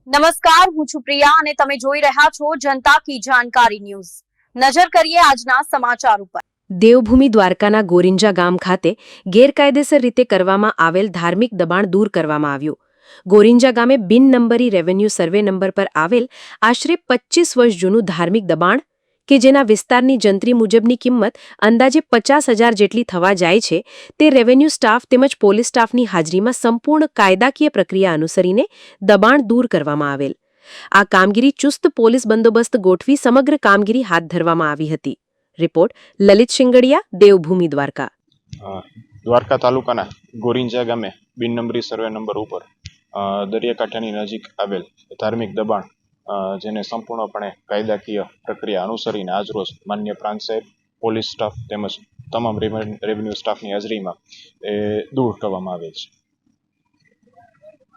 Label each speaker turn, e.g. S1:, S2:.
S1: નમસ્કાર, હું છું પ્રિયા અને તમે જોઈ રહ્યા છો જનતા કી જાણકારી ન્યૂઝ। નજર કરીએ આજના સમાચાર ઉપર।
S2: દેવભૂમિ દ્વારકાના ગોરિંજા ગામ ખાતે ગેરકાયદેસર રીતે કરવામાં આવેલ ધાર્મિક દબાણ દૂર કરવામાં આવ્યું। ગોરિંજા ગામે બિન નંબરી રેવન્યુ સર્વે નંબર પર આવેલ આશરે 25 વર્ષ જૂનું ધાર્મિક દબાણ કે જેના વિસ્તારની જંત્રી મુજબની કિંમત અંદાજે 50,000 જેટલી થવા જાય છે, તે રેવન્યુ સ્ટાફ તેમજ પોલીસ સ્ટાફની હાજરીમાં સંપૂર્ણ કાયદાકીય પ્રક્રિયા અનુસરીને દબાણ દૂર કરવામાં આવેલ। આ કામગીરી ચુસ્ત પોલીસ બંદોબસ્ત ગોઠવી સમગ્ર કામગીરી હાથ ધરવામાં આવી હતી। રિપોર્ટ લલિત શિંગડિયા, દેવભૂમિ દ્વારકા।
S3: દ્વારકા તાલુકાના ગોરિંજા ગામે બિન નંબરી સર્વે નંબર ઉપર દરિયાકાંઠાની નજીક આવેલ ધાર્મિક દબાણ જેને સંપૂર્ણપણે કાયદાકીય પ્રક્રિયા અનુસરીને આજરોજ માન્ય પ્રાંત સાહેબ, પોલીસ સ્ટાફ તેમજ તમામ રેવન્યુ સ્ટાફની હાજરીમાં એ દૂર કરવામાં આવેલ છે।